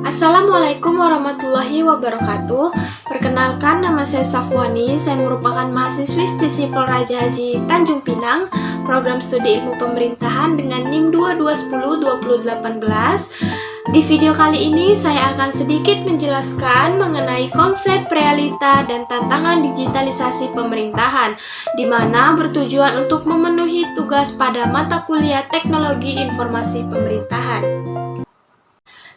Assalamualaikum warahmatullahi wabarakatuh. Perkenalkan, nama saya Safwani. Saya merupakan mahasiswi Stisipol Raja Haji Tanjung Pinang, program studi ilmu pemerintahan dengan NIM 2210-2018. Di video kali ini saya akan sedikit menjelaskan mengenai konsep, realita, dan tantangan digitalisasi pemerintahan, di mana bertujuan untuk memenuhi tugas pada mata kuliah Teknologi Informasi Pemerintahan.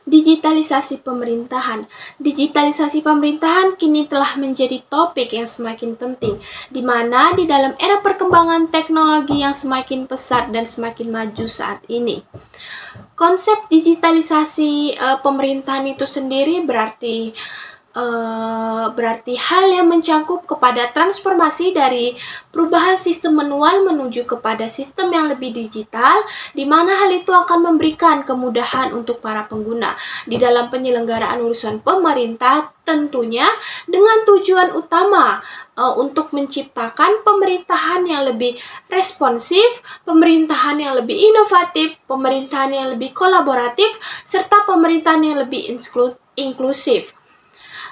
Digitalisasi pemerintahan. Digitalisasi pemerintahan kini telah menjadi topik yang semakin penting, di mana di dalam era perkembangan teknologi yang semakin pesat dan semakin maju saat ini. Konsep digitalisasi pemerintahan itu sendiri berarti hal yang mencangkup kepada transformasi dari perubahan sistem manual menuju kepada sistem yang lebih digital, di mana hal itu akan memberikan kemudahan untuk para pengguna di dalam penyelenggaraan urusan pemerintah, tentunya dengan tujuan utama untuk menciptakan pemerintahan yang lebih responsif, pemerintahan yang lebih inovatif, pemerintahan yang lebih kolaboratif, serta pemerintahan yang lebih inklusif.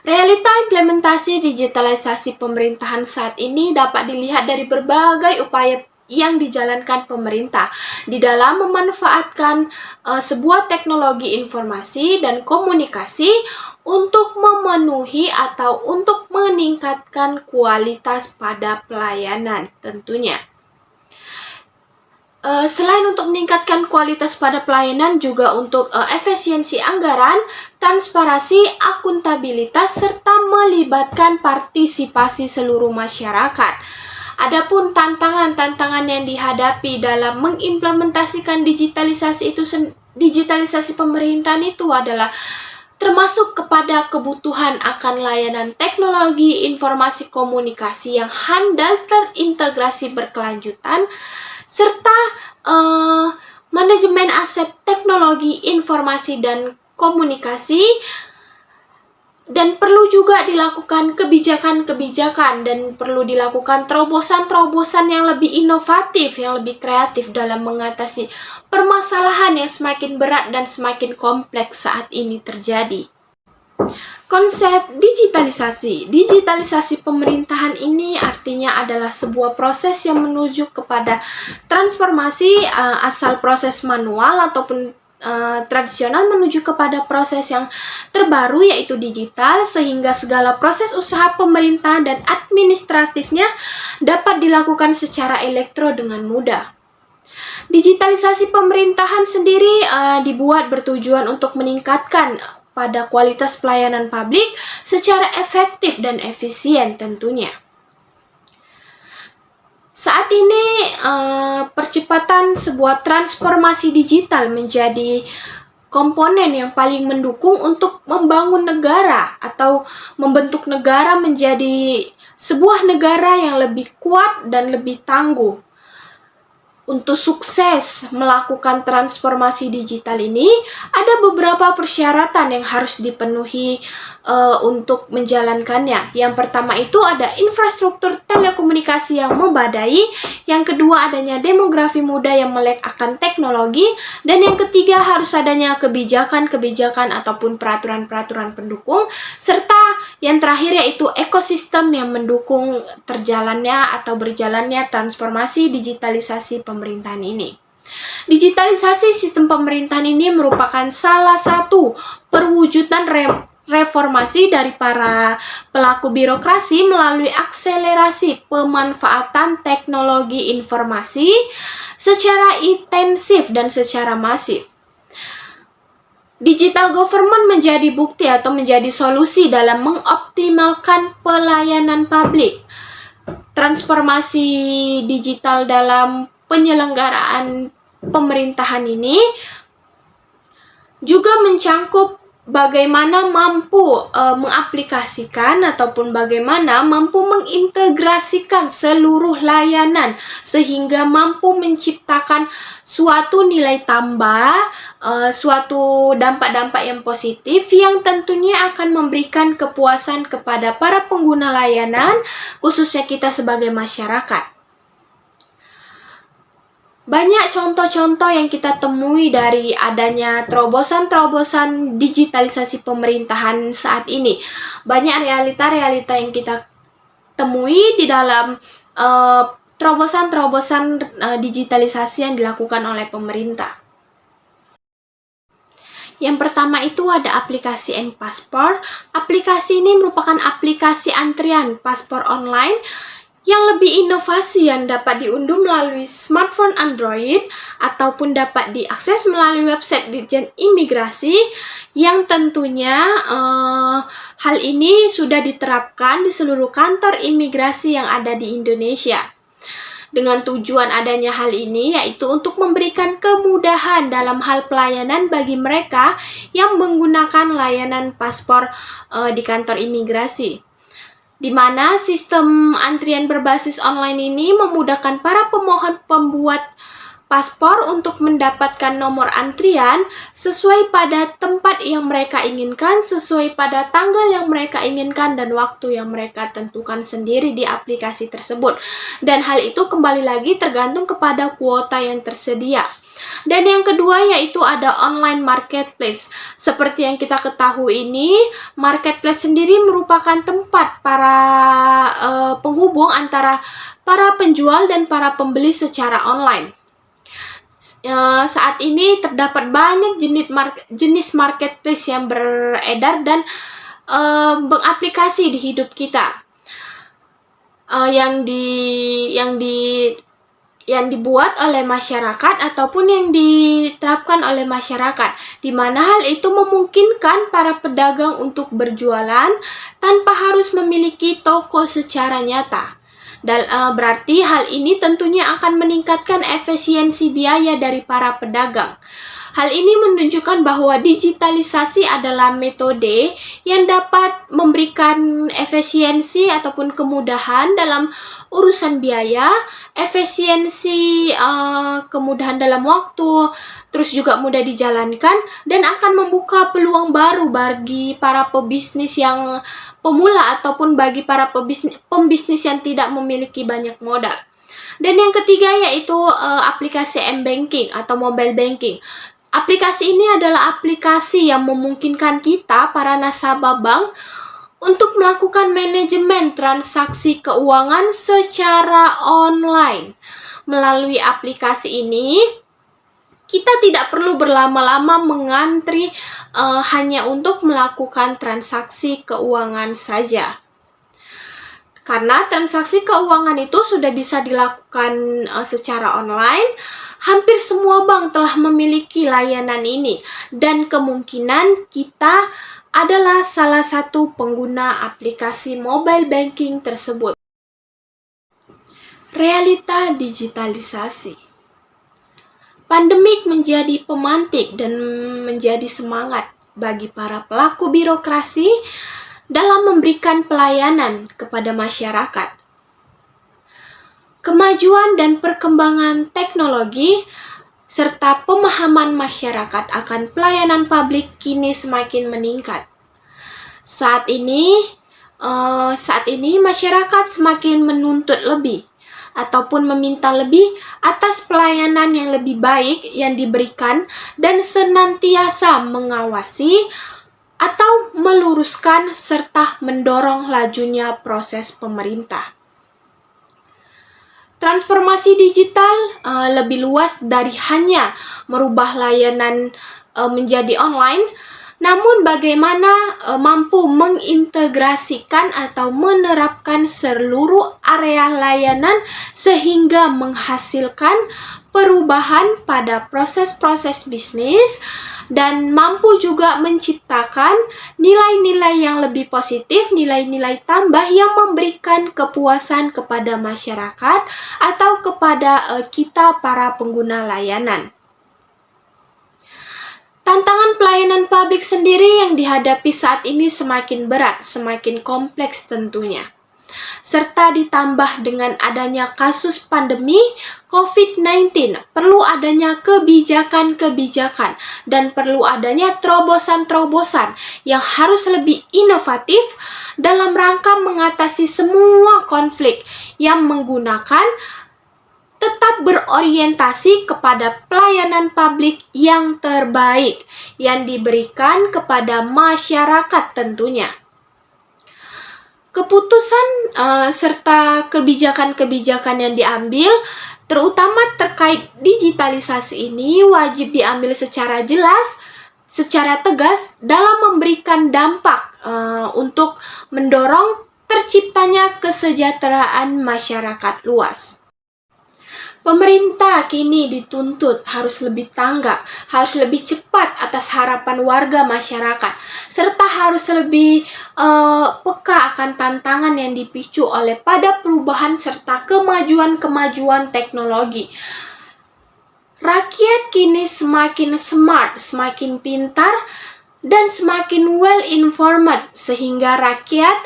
Realita implementasi digitalisasi pemerintahan saat ini dapat dilihat dari berbagai upaya yang dijalankan pemerintah di dalam memanfaatkan sebuah teknologi informasi dan komunikasi untuk memenuhi atau untuk meningkatkan kualitas pada pelayanan tentunya. Selain untuk meningkatkan kualitas pada pelayanan, juga untuk efisiensi anggaran, transparansi, akuntabilitas, serta melibatkan partisipasi seluruh masyarakat. Adapun tantangan-tantangan yang dihadapi dalam mengimplementasikan digitalisasi pemerintahan itu adalah termasuk kepada kebutuhan akan layanan teknologi informasi komunikasi yang handal, terintegrasi berkelanjutan, serta manajemen aset teknologi informasi dan komunikasi, dan perlu juga dilakukan kebijakan-kebijakan dan perlu dilakukan terobosan-terobosan yang lebih inovatif, yang lebih kreatif dalam mengatasi permasalahan yang semakin berat dan semakin kompleks saat ini terjadi. Konsep digitalisasi pemerintahan ini artinya adalah sebuah proses yang menuju kepada transformasi asal proses manual ataupun tradisional menuju kepada proses yang terbaru, yaitu digital, sehingga segala proses usaha pemerintahan dan administratifnya dapat dilakukan secara elektro dengan mudah. Digitalisasi pemerintahan sendiri dibuat bertujuan untuk meningkatkan pada kualitas pelayanan publik secara efektif dan efisien tentunya. Saat ini percepatan sebuah transformasi digital menjadi komponen yang paling mendukung untuk membangun negara atau membentuk negara menjadi sebuah negara yang lebih kuat dan lebih tangguh. Untuk sukses melakukan transformasi digital ini, ada beberapa persyaratan yang harus dipenuhi untuk menjalankannya. Yang pertama itu ada infrastruktur telekomunikasi yang memadai, yang kedua adanya demografi muda yang melek akan teknologi, dan yang ketiga harus adanya kebijakan-kebijakan ataupun peraturan-peraturan pendukung, serta yang terakhir yaitu ekosistem yang mendukung terjalannya atau berjalannya transformasi digitalisasi pemerintahan ini. Digitalisasi sistem pemerintahan ini merupakan salah satu perwujudan reformasi dari para pelaku birokrasi melalui akselerasi pemanfaatan teknologi informasi secara intensif dan secara masif. Digital government menjadi bukti atau menjadi solusi dalam mengoptimalkan pelayanan publik. Transformasi digital dalam penyelenggaraan pemerintahan ini juga mencangkup bagaimana mampu mengaplikasikan ataupun bagaimana mampu mengintegrasikan seluruh layanan sehingga mampu menciptakan suatu nilai tambah, suatu dampak-dampak yang positif yang tentunya akan memberikan kepuasan kepada para pengguna layanan, khususnya kita sebagai masyarakat. Banyak contoh-contoh yang kita temui dari adanya terobosan-terobosan digitalisasi pemerintahan saat ini. Banyak realita-realita yang kita temui di dalam terobosan-terobosan digitalisasi yang dilakukan oleh pemerintah. Yang pertama itu ada aplikasi M-Paspor. Aplikasi ini merupakan aplikasi antrian paspor online yang lebih inovasi yang dapat diunduh melalui smartphone Android ataupun dapat diakses melalui website Ditjen Imigrasi yang tentunya hal ini sudah diterapkan di seluruh kantor imigrasi yang ada di Indonesia. Dengan tujuan adanya hal ini yaitu untuk memberikan kemudahan dalam hal pelayanan bagi mereka yang menggunakan layanan paspor di kantor imigrasi, di mana sistem antrian berbasis online ini memudahkan para pemohon pembuat paspor untuk mendapatkan nomor antrian sesuai pada tempat yang mereka inginkan, sesuai pada tanggal yang mereka inginkan, dan waktu yang mereka tentukan sendiri di aplikasi tersebut. Dan hal itu kembali lagi tergantung kepada kuota yang tersedia. Dan yang kedua yaitu ada online marketplace. Seperti yang kita ketahui ini, marketplace sendiri merupakan tempat para penghubung antara para penjual dan para pembeli secara online. Saat ini terdapat banyak jenis marketplace yang beredar dan mengaplikasi di hidup kita, yang dibuat oleh masyarakat ataupun yang diterapkan oleh masyarakat, di mana hal itu memungkinkan para pedagang untuk berjualan tanpa harus memiliki toko secara nyata. Dan berarti hal ini tentunya akan meningkatkan efisiensi biaya dari para pedagang. Hal ini menunjukkan bahwa digitalisasi adalah metode yang dapat memberikan efisiensi ataupun kemudahan dalam urusan biaya, efisiensi, kemudahan dalam waktu, terus juga mudah dijalankan, dan akan membuka peluang baru bagi para pebisnis yang pemula ataupun bagi para pembisnis yang tidak memiliki banyak modal. Dan yang ketiga yaitu aplikasi M-Banking atau mobile banking. Aplikasi ini adalah aplikasi yang memungkinkan kita, para nasabah bank, untuk melakukan manajemen transaksi keuangan secara online. Melalui aplikasi ini, kita tidak perlu berlama-lama mengantri hanya untuk melakukan transaksi keuangan saja. Karena transaksi keuangan itu sudah bisa dilakukan secara online, hampir semua bank telah memiliki layanan ini, dan kemungkinan kita adalah salah satu pengguna aplikasi mobile banking tersebut. Realita digitalisasi. Pandemik menjadi pemantik dan menjadi semangat bagi para pelaku birokrasi dalam memberikan pelayanan kepada masyarakat. Kemajuan dan perkembangan teknologi serta pemahaman masyarakat akan pelayanan publik kini semakin meningkat. Saat ini masyarakat semakin menuntut lebih ataupun meminta lebih atas pelayanan yang lebih baik yang diberikan dan senantiasa mengawasi atau meluruskan serta mendorong lajunya proses pemerintah. Transformasi digital lebih luas dari hanya merubah layanan menjadi online, namun bagaimana mampu mengintegrasikan atau menerapkan seluruh area layanan sehingga menghasilkan perubahan pada proses-proses bisnis dan mampu juga menciptakan nilai-nilai yang lebih positif, nilai-nilai tambah yang memberikan kepuasan kepada masyarakat atau kepada kita para pengguna layanan. Tantangan pelayanan publik sendiri yang dihadapi saat ini semakin berat, semakin kompleks tentunya. Serta ditambah dengan adanya kasus pandemi COVID-19, perlu adanya kebijakan-kebijakan dan perlu adanya terobosan-terobosan yang harus lebih inovatif dalam rangka mengatasi semua konflik yang menggunakan tetap berorientasi kepada pelayanan publik yang terbaik yang diberikan kepada masyarakat tentunya. Keputusan serta kebijakan-kebijakan yang diambil, terutama terkait digitalisasi ini, wajib diambil secara jelas, secara tegas dalam memberikan dampak untuk mendorong terciptanya kesejahteraan masyarakat luas. Pemerintah kini dituntut harus lebih tanggap, harus lebih cepat atas harapan warga masyarakat, serta harus lebih peka akan tantangan yang dipicu oleh pada perubahan serta kemajuan-kemajuan teknologi. Rakyat kini semakin smart, semakin pintar, dan semakin well-informed, sehingga rakyat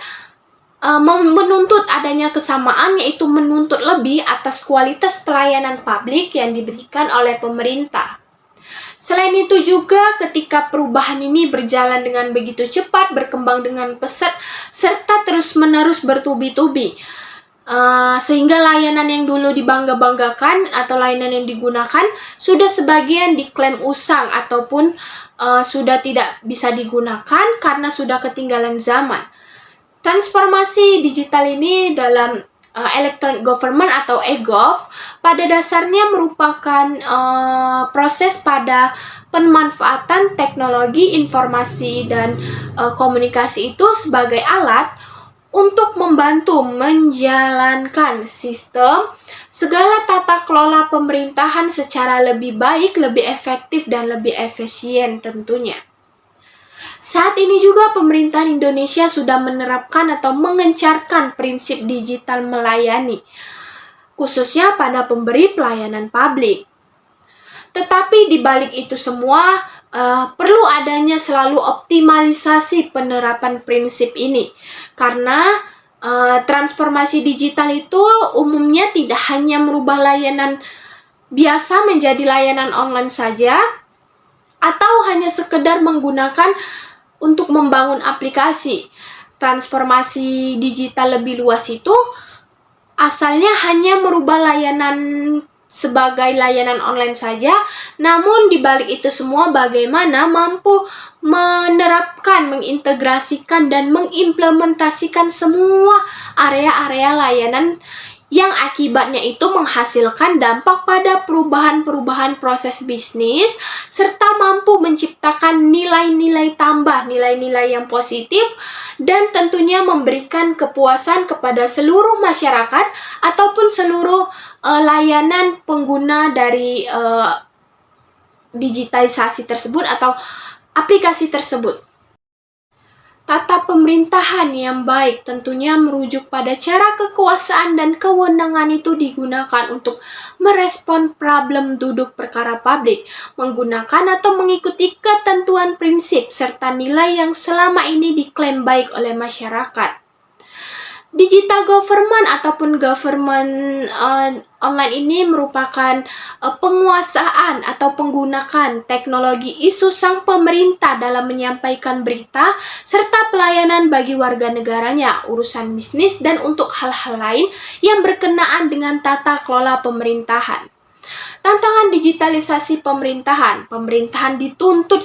menuntut adanya kesamaan, yaitu menuntut lebih atas kualitas pelayanan publik yang diberikan oleh pemerintah. Selain itu juga ketika perubahan ini berjalan dengan begitu cepat, berkembang dengan pesat, serta terus-menerus bertubi-tubi, sehingga layanan yang dulu dibangga-banggakan atau layanan yang digunakan sudah sebagian diklaim usang ataupun sudah tidak bisa digunakan karena sudah ketinggalan zaman. Transformasi digital ini dalam electronic government atau e-gov pada dasarnya merupakan proses pada pemanfaatan teknologi informasi dan komunikasi itu sebagai alat untuk membantu menjalankan sistem segala tata kelola pemerintahan secara lebih baik, lebih efektif, dan lebih efisien tentunya. Saat ini juga pemerintah Indonesia sudah menerapkan atau mengencarkan prinsip digital melayani, khususnya pada pemberi pelayanan publik. Tetapi di balik itu semua, perlu adanya selalu optimalisasi penerapan prinsip ini. Karena transformasi digital itu umumnya tidak hanya merubah layanan biasa menjadi layanan online saja, atau hanya sekedar menggunakan untuk membangun aplikasi. Transformasi digital lebih luas itu asalnya hanya merubah layanan sebagai layanan online saja, namun di balik itu semua bagaimana mampu menerapkan, mengintegrasikan, dan mengimplementasikan semua area-area layanan yang akibatnya itu menghasilkan dampak pada perubahan-perubahan proses bisnis, serta mampu menciptakan nilai-nilai tambah, nilai-nilai yang positif, dan tentunya memberikan kepuasan kepada seluruh masyarakat ataupun seluruh layanan pengguna dari digitalisasi tersebut atau aplikasi tersebut. Tata pemerintahan yang baik tentunya merujuk pada cara kekuasaan dan kewenangan itu digunakan untuk merespon problem duduk perkara publik, menggunakan atau mengikuti ketentuan prinsip serta nilai yang selama ini diklaim baik oleh masyarakat. Digital government ataupun government online ini merupakan penguasaan atau penggunaan teknologi isu sang pemerintah dalam menyampaikan berita serta pelayanan bagi warga negaranya, urusan bisnis, dan untuk hal-hal lain yang berkenaan dengan tata kelola pemerintahan. Tantangan digitalisasi pemerintahan. Pemerintahan dituntut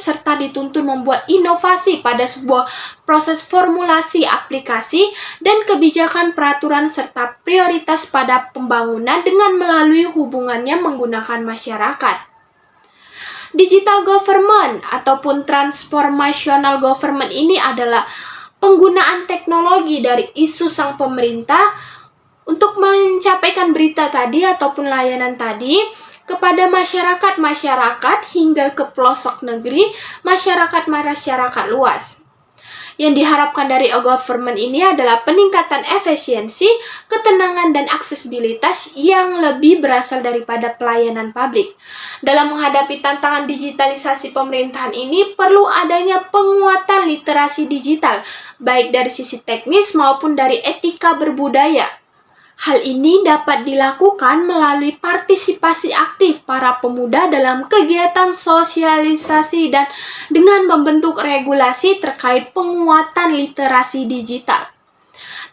membuat inovasi pada sebuah proses formulasi aplikasi dan kebijakan peraturan serta prioritas pada pembangunan dengan melalui hubungannya menggunakan masyarakat. Digital government ataupun transformational government ini adalah penggunaan teknologi dari isu sang pemerintah untuk mencapaikan berita tadi ataupun layanan tadi kepada masyarakat hingga ke pelosok negeri, masyarakat luas. Yang diharapkan dari e-government ini adalah peningkatan efisiensi, ketenangan, dan aksesibilitas yang lebih berasal daripada pelayanan publik. Dalam menghadapi tantangan digitalisasi pemerintahan ini, perlu adanya penguatan literasi digital, baik dari sisi teknis maupun dari etika berbudaya. Hal ini dapat dilakukan melalui partisipasi aktif para pemuda dalam kegiatan sosialisasi dan dengan membentuk regulasi terkait penguatan literasi digital.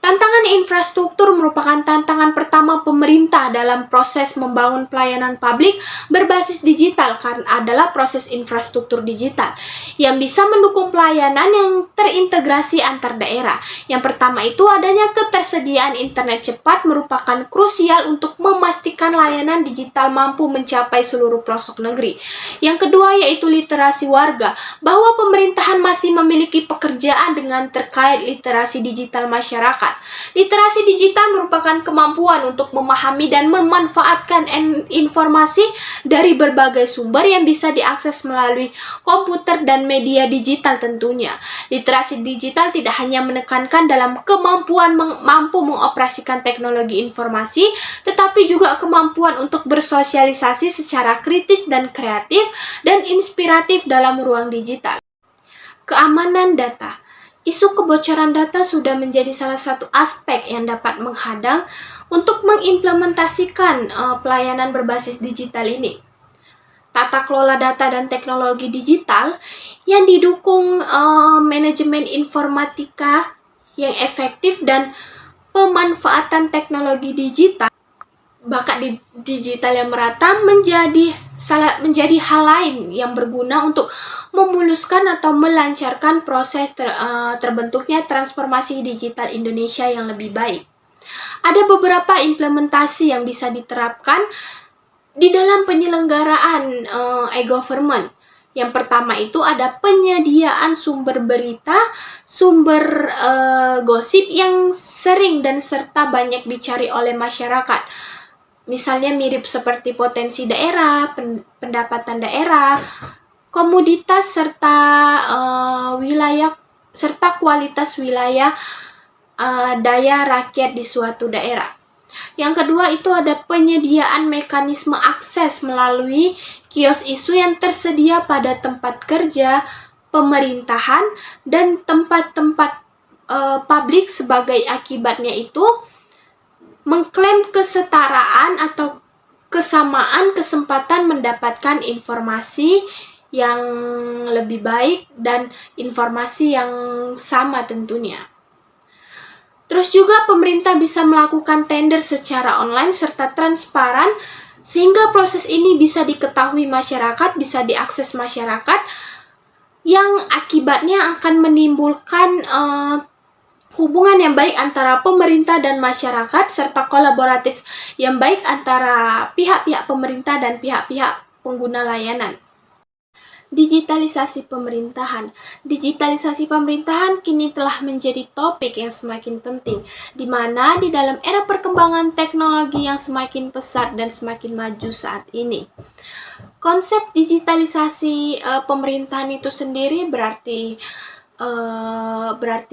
Tantangan infrastruktur merupakan tantangan pertama pemerintah dalam proses membangun pelayanan publik berbasis digital karena adalah proses infrastruktur digital yang bisa mendukung pelayanan yang terintegrasi antar daerah. Yang pertama itu adanya ketersediaan internet cepat merupakan krusial untuk memastikan layanan digital mampu mencapai seluruh pelosok negeri. Yang kedua yaitu literasi warga, bahwa pemerintahan masih memiliki pekerjaan dengan terkait literasi digital masyarakat. Literasi digital merupakan kemampuan untuk memahami dan memanfaatkan informasi dari berbagai sumber yang bisa diakses melalui komputer dan media digital tentunya. Literasi digital tidak hanya menekankan dalam kemampuan mampu mengoperasikan teknologi informasi, tetapi juga kemampuan untuk bersosialisasi secara kritis dan kreatif dan inspiratif dalam ruang digital. Keamanan data. Isu kebocoran data sudah menjadi salah satu aspek yang dapat menghadang untuk mengimplementasikan pelayanan berbasis digital ini. Tata kelola data dan teknologi digital yang didukung manajemen informatika yang efektif dan pemanfaatan teknologi digital, bakat digital yang merata menjadi hal lain yang berguna untuk memuluskan atau melancarkan proses terbentuknya transformasi digital Indonesia yang lebih baik. Ada beberapa implementasi yang bisa diterapkan di dalam penyelenggaraan e-government. Yang pertama itu ada penyediaan sumber berita, sumber gosip yang sering dan serta banyak dicari oleh masyarakat. Misalnya mirip seperti potensi daerah, pendapatan daerah, komoditas serta wilayah serta kualitas wilayah daya rakyat di suatu daerah. Yang kedua itu ada penyediaan mekanisme akses melalui kios isu yang tersedia pada tempat kerja, pemerintahan, dan tempat-tempat publik. Sebagai akibatnya itu mengklaim kesetaraan atau kesamaan kesempatan mendapatkan informasi yang lebih baik dan informasi yang sama tentunya. Terus juga pemerintah bisa melakukan tender secara online serta transparan sehingga proses ini bisa diketahui masyarakat, bisa diakses masyarakat, yang akibatnya akan menimbulkan hubungan yang baik antara pemerintah dan masyarakat serta kolaboratif yang baik antara pihak-pihak pemerintah dan pihak-pihak pengguna layanan. Digitalisasi pemerintahan. Digitalisasi pemerintahan kini telah menjadi topik yang semakin penting, di mana di dalam era perkembangan teknologi yang semakin pesat dan semakin maju saat ini. Konsep digitalisasi pemerintahan itu sendiri berarti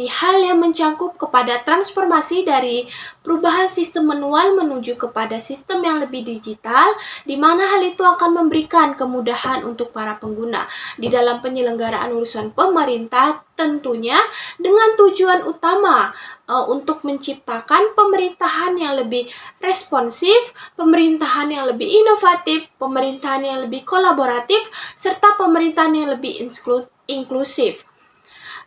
hal yang mencakup kepada transformasi dari perubahan sistem manual menuju kepada sistem yang lebih digital, di mana hal itu akan memberikan kemudahan untuk para pengguna di dalam penyelenggaraan urusan pemerintah, tentunya dengan tujuan utama untuk menciptakan pemerintahan yang lebih responsif, pemerintahan yang lebih inovatif, pemerintahan yang lebih kolaboratif, serta pemerintahan yang lebih inklusif.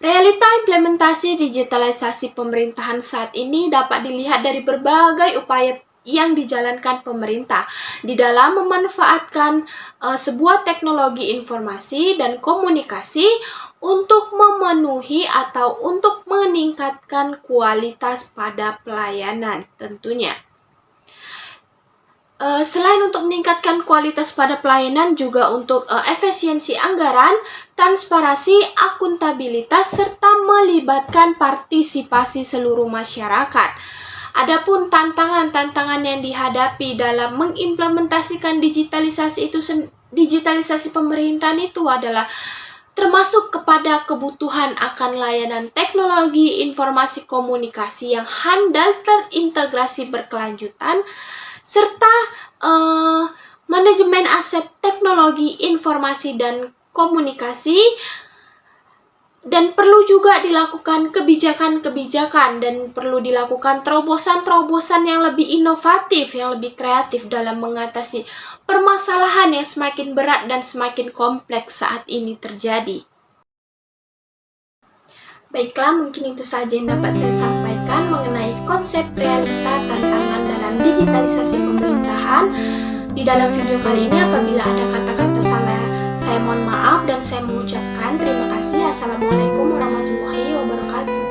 Realita implementasi digitalisasi pemerintahan saat ini dapat dilihat dari berbagai upaya yang dijalankan pemerintah di dalam memanfaatkan sebuah teknologi informasi dan komunikasi untuk memenuhi atau untuk meningkatkan kualitas pada pelayanan tentunya. Selain untuk meningkatkan kualitas pada pelayanan, juga untuk efisiensi anggaran, transparansi, akuntabilitas, serta melibatkan partisipasi seluruh masyarakat. Adapun tantangan-tantangan yang dihadapi dalam mengimplementasikan digitalisasi pemerintahan itu adalah termasuk kepada kebutuhan akan layanan teknologi informasi komunikasi yang handal, terintegrasi berkelanjutan, serta manajemen aset teknologi informasi dan komunikasi, dan perlu juga dilakukan kebijakan-kebijakan dan perlu dilakukan terobosan-terobosan yang lebih inovatif, yang lebih kreatif dalam mengatasi permasalahan yang semakin berat dan semakin kompleks saat ini terjadi. Baiklah, mungkin itu saja yang dapat saya sampaikan mengenai konsep realita tantangan dalam digitalisasi pemerintahan. Di dalam video kali ini apabila ada kata-kata salah, saya mohon maaf dan saya mengucapkan terima kasih. Assalamualaikum warahmatullahi wabarakatuh.